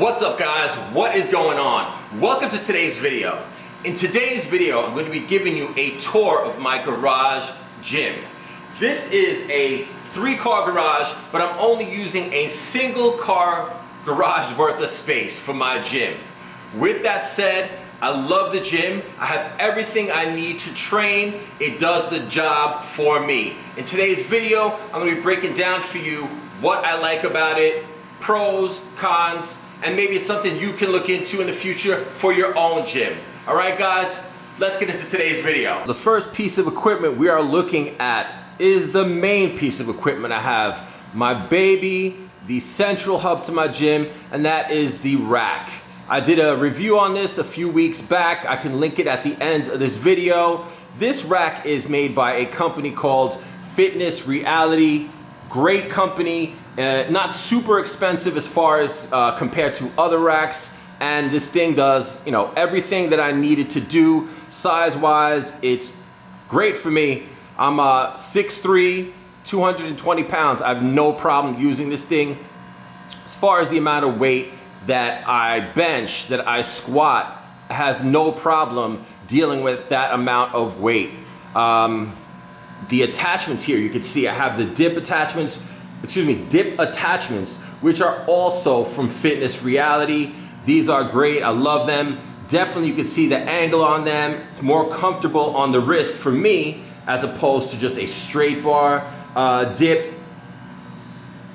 What's up guys? What is going on? Welcome to today's video. In today's video, I'm going to be giving you a tour of my garage gym. This is a 3-car garage, but I'm only using a single car garage worth of space for my gym. With that said, I love the gym. I have everything I need to train. It does the job for me. In today's video, I'm going to be breaking down for you what I like about it, pros, cons, and maybe it's something you can look into in the future for your own gym. All right, guys, let's get into today's video. The first piece of equipment we are looking at is the main piece of equipment I have. My baby, the central hub to my gym, and that is the rack. I did a review on this a few weeks back. I can link it at the end of this video. This rack is made by a company called Fitness Reality. Great company. Not super expensive as far as compared to other racks, and this thing does, you know, everything that I needed to do size-wise. It's great for me. I'm 6'3", 220 pounds. I have no problem using this thing. As far as the amount of weight that I bench, that I squat, has no problem dealing with that amount of weight. The attachments here, you can see I have the dip attachments, which are also from Fitness Reality. These are great, I love them. Definitely you can see the angle on them. It's more comfortable on the wrist for me as opposed to just a straight bar dip.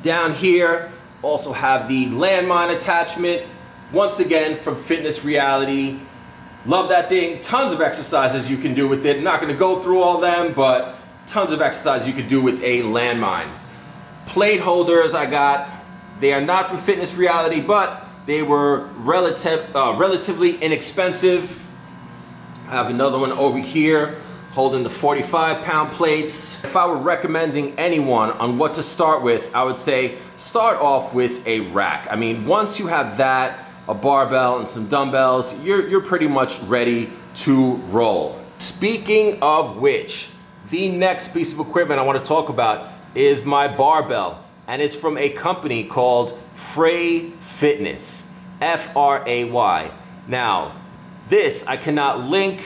Down here, also have the landmine attachment, once again from Fitness Reality. Love that thing. Tons of exercises you can do with it. I'm not gonna go through all them, but tons of exercises you could do with a landmine. Plate holders I got, they are not from Fitness Reality, but they were relatively inexpensive. I have another one over here holding the 45-pound plates. If I were recommending anyone on what to start with, I would say start off with a rack. I mean, once you have that, a barbell and some dumbbells, you're pretty much ready to roll. Speaking of which, the next piece of equipment I want to talk about is my barbell, and it's from a company called Fray Fitness, F-R-A-Y. Now, this I cannot link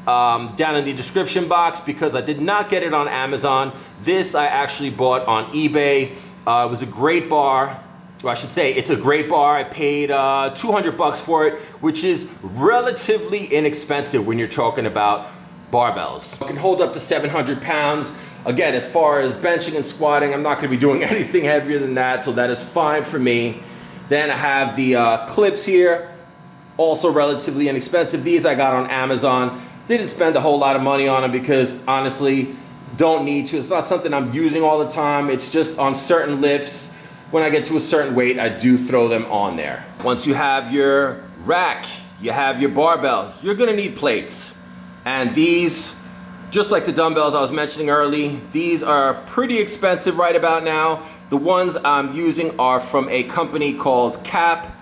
down in the description box because I did not get it on Amazon. This I actually bought on eBay. It was a great bar, or I should say it's a great bar. I paid 200 bucks for it, which is relatively inexpensive when you're talking about barbells. It can hold up to 700 pounds. Again, as far as benching and squatting, I'm not going to be doing anything heavier than that, so that is fine for me. Then I have the clips here, also relatively inexpensive. These I got on Amazon. Didn't spend a whole lot of money on them because honestly, don't need to. It's not something I'm using all the time. It's just on certain lifts. When I get to a certain weight, I do throw them on there. Once you have your rack, you have your barbell, you're going to need plates. And these, just like the dumbbells I was mentioning early, these are pretty expensive right about now. The ones I'm using are from a company called Cap.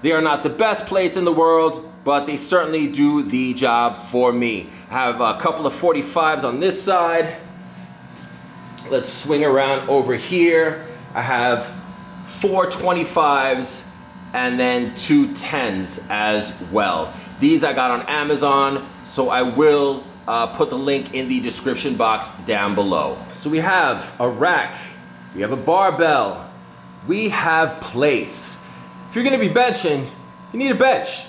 They are not the best plates in the world, but they certainly do the job for me. I have a couple of 45s on this side. Let's swing around over here. I have 4 25s and then 2 10s as well. These I got on Amazon, so I will put the link in the description box down below. So we have a rack, we have a barbell, we have plates. If you're gonna be benching, you need a bench.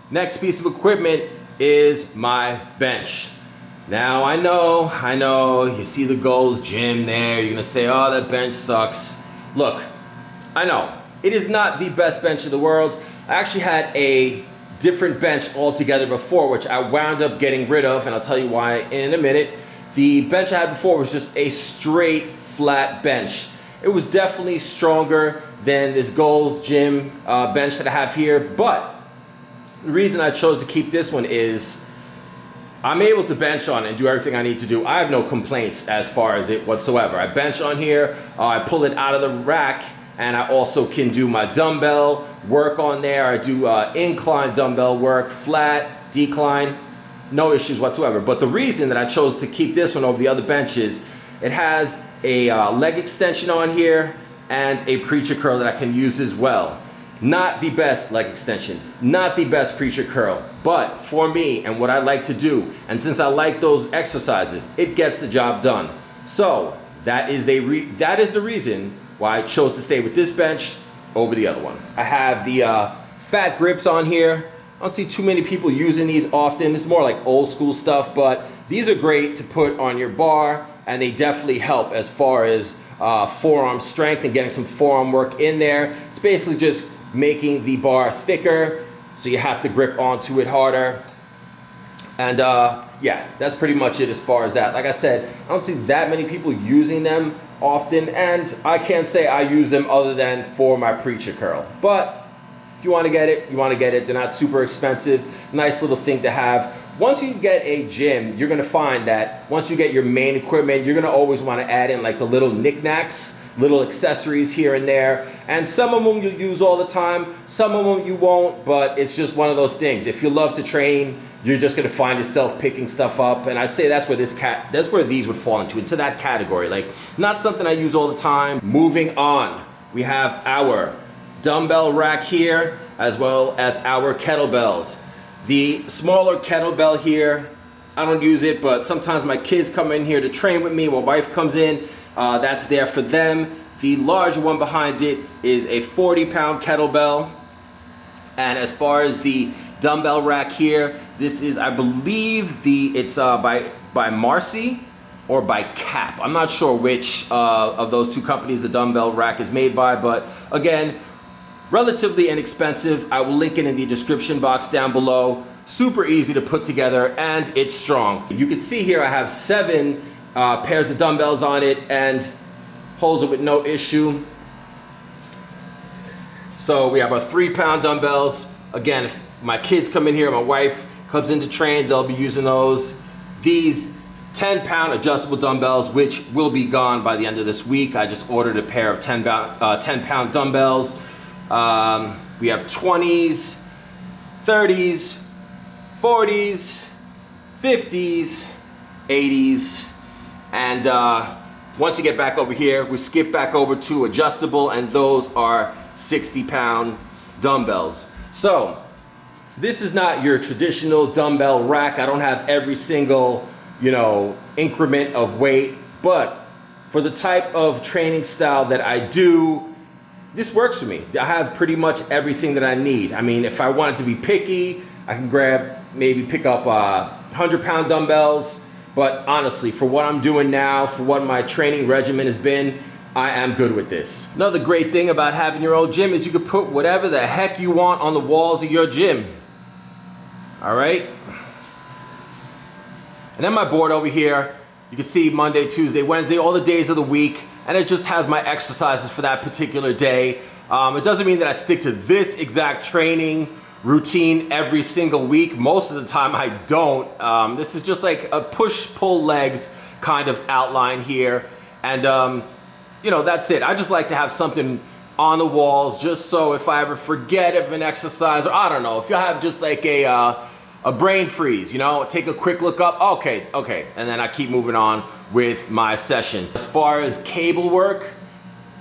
Next piece of equipment is my bench. Now I know, you see the Gold's Gym there, you're gonna say, oh, that bench sucks. Look, I know, it is not the best bench in the world. I actually had a different bench altogether before, which I wound up getting rid of, and I'll tell you why in a minute. The bench I had before was just a straight flat bench. It was definitely stronger than this Gold's Gym bench that I have here, but the reason I chose to keep this one is I'm able to bench on it and do everything I need to do. I have no complaints as far as it whatsoever. I bench on here, I pull it out of the rack, and I also can do my dumbbell work on there. I do incline dumbbell work, flat, decline, no issues whatsoever. But the reason that I chose to keep this one over the other benches, it has a leg extension on here and a preacher curl that I can use as well. Not the best leg extension, not the best preacher curl, but for me and what I like to do, and since I like those exercises, it gets the job done. So that is the reason why I chose to stay with this bench over the other one. I have the fat grips on here. I don't see too many people using these often. This is more like old school stuff, but these are great to put on your bar, and they definitely help as far as forearm strength and getting some forearm work in there. It's basically just making the bar thicker, so you have to grip onto it harder. And yeah, that's pretty much it as far as that. Like I said, I don't see that many people using them often, and I can't say I use them other than for my preacher curl. But if you want to get it, you want to get it. They're not super expensive. Nice little thing to have. Once you get a gym, you're going to find that once you get your main equipment, you're going to always want to add in like the little knickknacks, little accessories here and there, and some of them you'll use all the time, some of them you won't, but it's just one of those things. If you love to train, you're just going to find yourself picking stuff up, and I'd say that's where these would fall into that category. Like, not something I use all the time. Moving on, we have our dumbbell rack here, as well as our kettlebells. The smaller kettlebell here, I don't use it, but sometimes my kids come in here to train with me. My wife comes in. That's there for them. The larger one behind it is a 40-pound kettlebell. And as far as the dumbbell rack here, this is, I believe, it's by Marcy or by Cap. I'm not sure which of those two companies the dumbbell rack is made by, but again, relatively inexpensive. I will link it in the description box down below. Super easy to put together, and it's strong. You can see here I have 7 pairs of dumbbells on it and holds it with no issue. So we have our 3-pound dumbbells. Again, if my kids come in here, my wife comes in to train, they'll be using those. These 10-pound adjustable dumbbells, which will be gone by the end of this week. I just ordered a pair of 10-pound dumbbells. We have 20s, 30s, 40s, 50s, 80s. And once you get back over here, we skip back over to adjustable, and those are 60-pound dumbbells. So this is not your traditional dumbbell rack. I don't have every single, increment of weight, but for the type of training style that I do, this works for me. I have pretty much everything that I need. I mean, if I wanted to be picky, I can pick up 100-pound dumbbells. But honestly, for what I'm doing now, for what my training regimen has been, I am good with this. Another great thing about having your own gym is you can put whatever the heck you want on the walls of your gym. All right? And then my board over here, you can see Monday, Tuesday, Wednesday, all the days of the week, and it just has my exercises for that particular day. It doesn't mean that I stick to this exact training routine every single week. Most of the time I don't. This is just like a push-pull legs kind of outline here. And that's it. I just like to have something on the walls just so if I ever forget of an exercise, or I don't know, if you have just like a brain freeze, take a quick look up, okay, and then I keep moving on with my session. As far as cable work,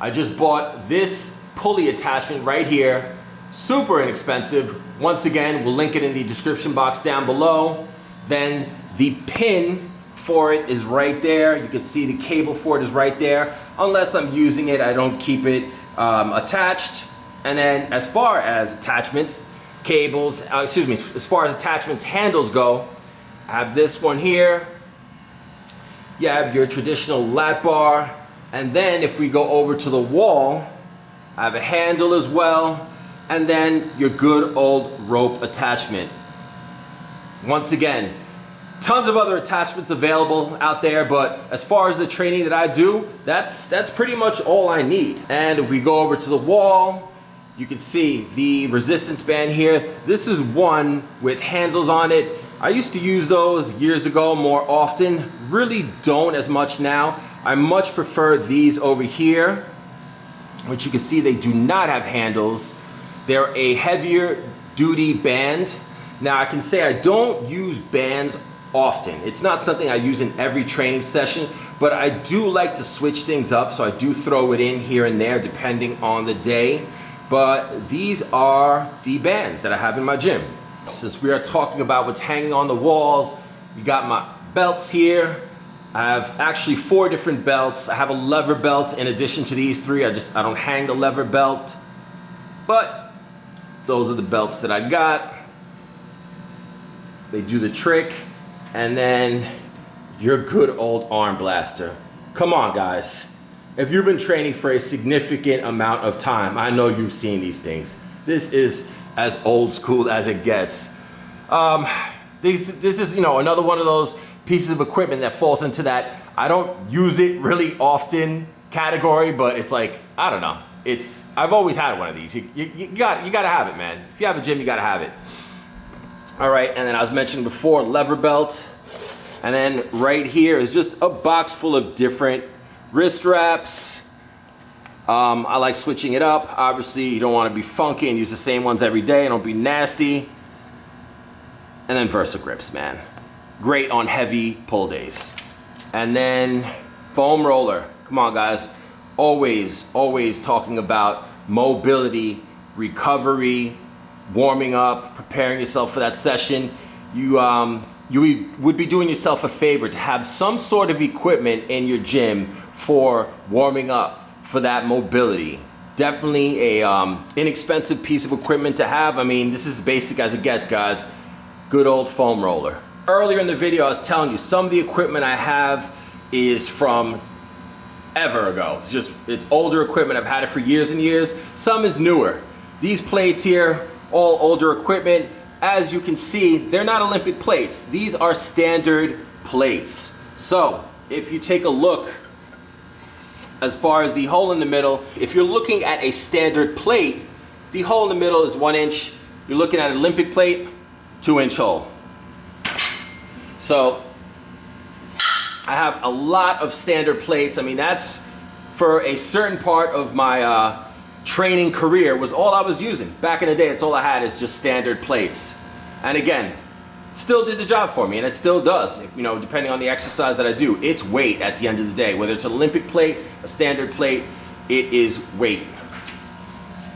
I just bought this pulley attachment right here. Super inexpensive. Once again, we'll link it in the description box down below. Then the pin for it is right there. You can see the cable for it is right there. Unless I'm using it, I don't keep it attached. And then as far as attachments, as far as attachments handles go, I have this one here. You have your traditional lat bar. And then if we go over to the wall, I have a handle as well. And then your good old rope attachment. Once again, tons of other attachments available out there, but as far as the training that I do, that's pretty much all I need. And if we go over to the wall, you can see the resistance band here. This is one with handles on it. I used to use those years ago more often. Really don't as much now. I much prefer these over here, which you can see they do not have handles. They're a heavier duty band. Now I can say I don't use bands often. It's not something I use in every training session, but I do like to switch things up, so I do throw it in here and there depending on the day. but these are the bands that I have in my gym. Since we are talking about what's hanging on the walls, you got my belts here. I have actually 4 different belts. I have a lever belt in addition to these 3. I don't hang the lever belt, but those are the belts that I got. They do the trick. And then your good old arm blaster. Come on, guys. If you've been training for a significant amount of time, I know you've seen these things. This is as old school as it gets. This is, you know, another one of those pieces of equipment that falls into that I don't use it really often category, but it's like, I don't know. I've always had one of these. You gotta have it, man. If you have a gym, you gotta have it. All right, and then I was mentioning before, lever belt. And then right here is just a box full of different wrist wraps. I like switching it up. Obviously, you don't want to be funky and use the same ones every day and don't be nasty. And then Versa grips, man. Great on heavy pull days. And then foam roller. Come on, guys. Always talking about mobility, recovery, warming up, preparing yourself for that session. You would be doing yourself a favor to have some sort of equipment in your gym for warming up, for that mobility. Definitely a inexpensive piece of equipment to have. I mean, this is as basic as it gets, guys. Good old foam roller. Earlier in the video, I was telling you, some of the equipment I have is from ever ago. It's older equipment. I've had it for years and years. Some is newer. These plates here, all older equipment. As you can see, they're not Olympic plates. These are standard plates. So if you take a look as far as the hole in the middle, if you're looking at a standard plate, the hole in the middle is 1 inch. You're looking at an Olympic plate, 2-inch hole. So I have a lot of standard plates. I mean, that's for a certain part of my training career was all I was using. Back in the day, it's all I had is just standard plates. And again, still did the job for me, and it still does, you know, depending on the exercise that I do. It's weight at the end of the day. Whether it's an Olympic plate, a standard plate, it is weight.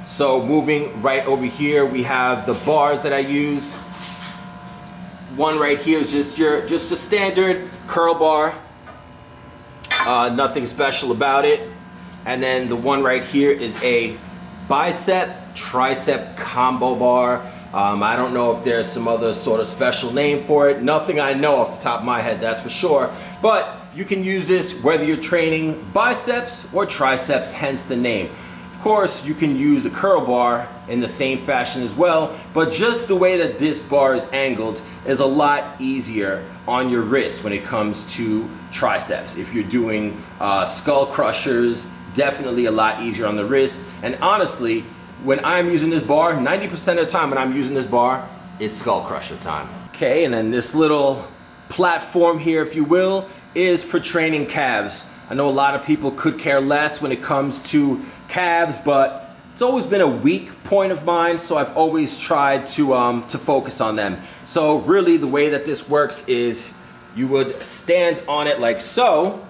So moving right over here, we have the bars that I use. One right here is just a standard curl bar. Nothing special about it. And then the one right here is a bicep tricep combo bar. I don't know if there's some other sort of special name for it. Nothing I know off the top of my head, that's for sure. But you can use this whether you're training biceps or triceps, hence the name. Of course, you can use the curl bar in the same fashion as well, but just the way that this bar is angled is a lot easier on your wrist when it comes to triceps. If you're doing skull crushers, definitely a lot easier on the wrist. And honestly, when I'm using this bar, 90% of the time when I'm using this bar, it's skull crusher time. Okay, and then this little platform here, if you will, is for training calves. I know a lot of people could care less when it comes to calves, but it's always been a weak point of mine, so I've always tried to focus on them. So really the way that this works is you would stand on it like so,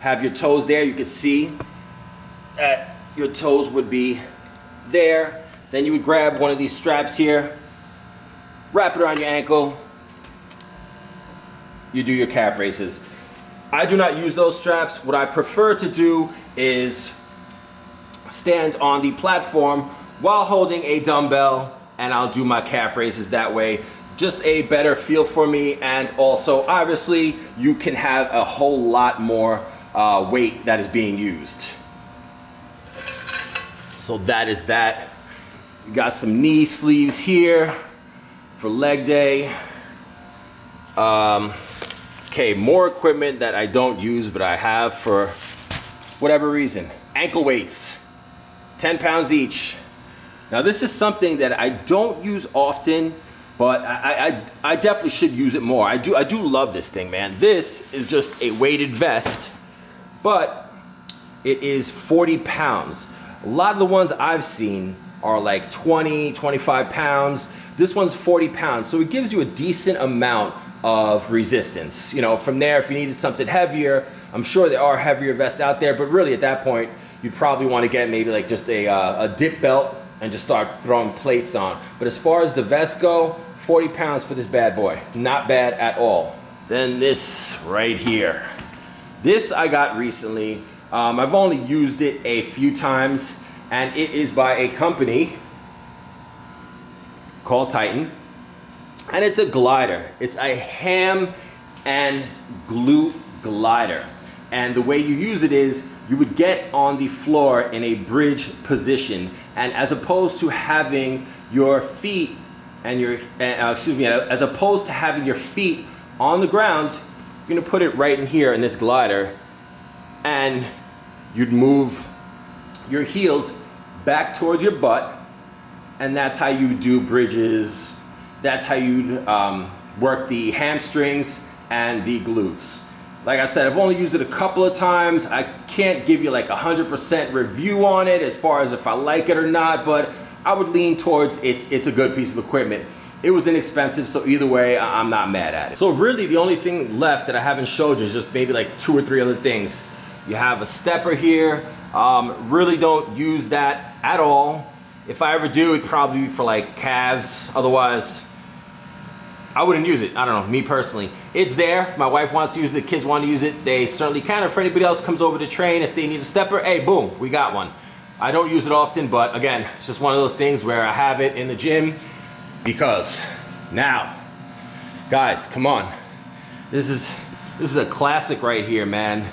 have your toes there. You could see that your toes would be there. Then you would grab one of these straps here, wrap it around your ankle, you do your calf raises. I do not use those straps. What I prefer to do is stand on the platform while holding a dumbbell, and I'll do my calf raises that way. Just a better feel for me, and also obviously you can have a whole lot more weight that is being used. So that is that. You got some knee sleeves here for leg day. Okay, more equipment that I don't use but I have for whatever reason. Ankle weights, 10 pounds each. Now this is something that I don't use often, but I definitely should use it more. I do love this thing, man. This is just a weighted vest, but it is 40 pounds. A lot of the ones I've seen are like 20, 25 pounds. This one's 40 pounds, so it gives you a decent amount of resistance. You know, from there, if you needed something heavier, I'm sure there are heavier vests out there, but really at that point, you'd probably want to get maybe like just a dip belt and just start throwing plates on. But as far as the vest go, 40 pounds for this bad boy. Not bad at all. Then this right here. This I got recently. I've only used it a few times, and it is by a company called Titan. And it's a glider. It's a ham and glute glider. And the way you use it is you would get on the floor in a bridge position, and as opposed to having your feet and your as opposed to having your feet on the ground, you're gonna put it right in here in this glider, and you'd move your heels back towards your butt, and that's how you do bridges. That's how you work the hamstrings and the glutes. Like I said, I've only used it a couple of times. I can't give you like 100% review on it as far as if I like it or not, but I would lean towards it's a good piece of equipment. It was inexpensive, so either way, I'm not mad at it. So really the only thing left that I haven't showed you is just maybe like 2 or 3 other things. You have a stepper here. Really don't use that at all. If I ever do, it'd probably be for like calves. Otherwise, I wouldn't use it. I don't know, me personally. It's there. If my wife wants to use it, the kids want to use it, they certainly can. If anybody else comes over to train, if they need a stepper, hey, boom, we got one. I don't use it often, but again, it's just one of those things where I have it in the gym because now, guys, come on. This is a classic right here, man.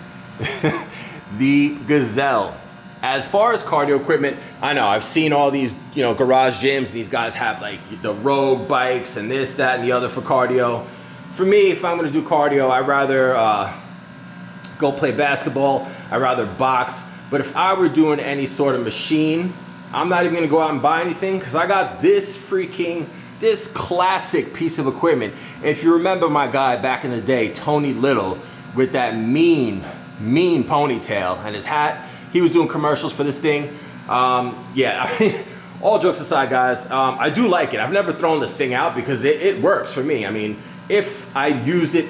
The Gazelle. As far as cardio equipment, I know I've seen all these, garage gyms, and these guys have like the road bikes and this, that, and the other for cardio. For me, if I'm gonna do cardio, I'd rather go play basketball. I'd rather box. But if I were doing any sort of machine, I'm not even gonna go out and buy anything because I got this classic piece of equipment. If you remember my guy back in the day, Tony Little, with that mean ponytail and his hat, he was doing commercials for this thing. Yeah, I mean, all jokes aside, guys, I do like it. I've never thrown the thing out because it works for me. I mean, if I use it,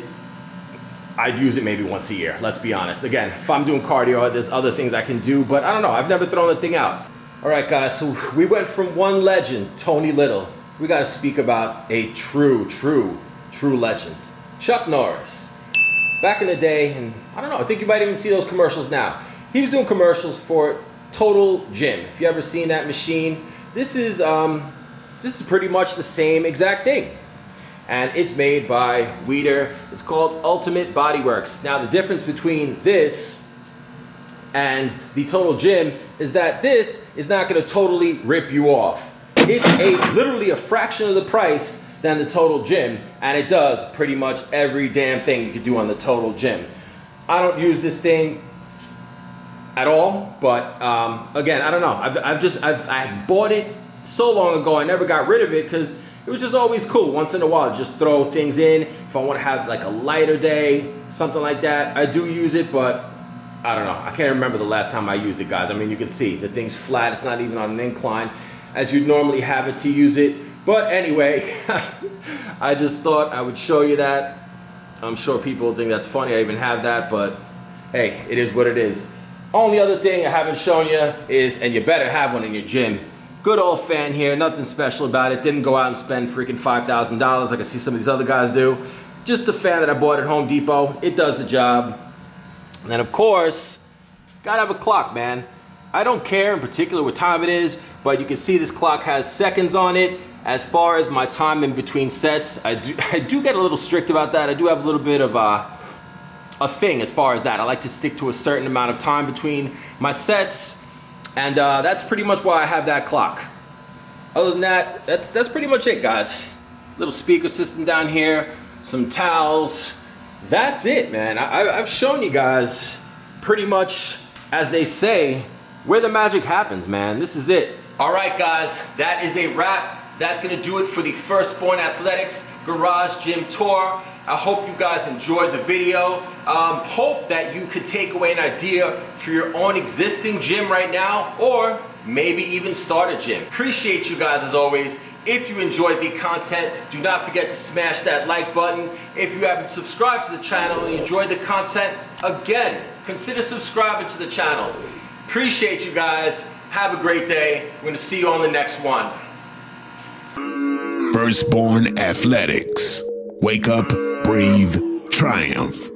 I'd use it maybe once a year, let's be honest. Again, if I'm doing cardio, there's other things I can do, but I don't know, I've never thrown the thing out. All right, guys, so we went from one legend, Tony Little. We gotta speak about a true legend, Chuck Norris. Back in the day, and I don't know, I think you might even see those commercials now. He was doing commercials for Total Gym. If you ever seen that machine, this is pretty much the same exact thing. And it's made by Weider. It's called Ultimate Body Works. Now the difference between this and the Total Gym is that this is not gonna totally rip you off. It's literally a fraction of the price than the Total Gym, and it does pretty much every damn thing you could do on the Total Gym. I don't use this thing at all, but again, I don't know. I bought it so long ago. I never got rid of it because it was just always cool. Once in a while, just throw things in. If I want to have like a lighter day, something like that, I do use it, but I don't know. I can't remember the last time I used it, guys. I mean, you can see the thing's flat. It's not even on an incline as you'd normally have it to use it. But anyway, I just thought I would show you that. I'm sure people think that's funny I even have that, but hey, it is what it is. Only other thing I haven't shown you is, and you better have one in your gym, good old fan here, nothing special about it. Didn't go out and spend freaking $5,000 like I see some of these other guys do. Just a fan that I bought at Home Depot. It does the job. And then of course, gotta have a clock, man. I don't care in particular what time it is, but you can see this clock has seconds on it. As far as my time in between sets, I do get a little strict about that. I do have a little bit of a thing as far as that. I like to stick to a certain amount of time between my sets, and that's pretty much why I have that clock. Other than that, that's pretty much it, guys. Little speaker system down here, some towels. That's it, man. I've shown you guys pretty much, as they say, where the magic happens, man. This is it. All right, guys, that is a wrap. That's gonna do it for the Firstborn Athletics Garage Gym Tour. I hope you guys enjoyed the video. Hope that you could take away an idea for your own existing gym right now, or maybe even start a gym. Appreciate you guys as always. If you enjoyed the content, do not forget to smash that like button. If you haven't subscribed to the channel and you enjoyed the content, again, consider subscribing to the channel. Appreciate you guys. Have a great day. We're going to see you on the next one. Firstborn Athletics. Wake up, breathe, triumph.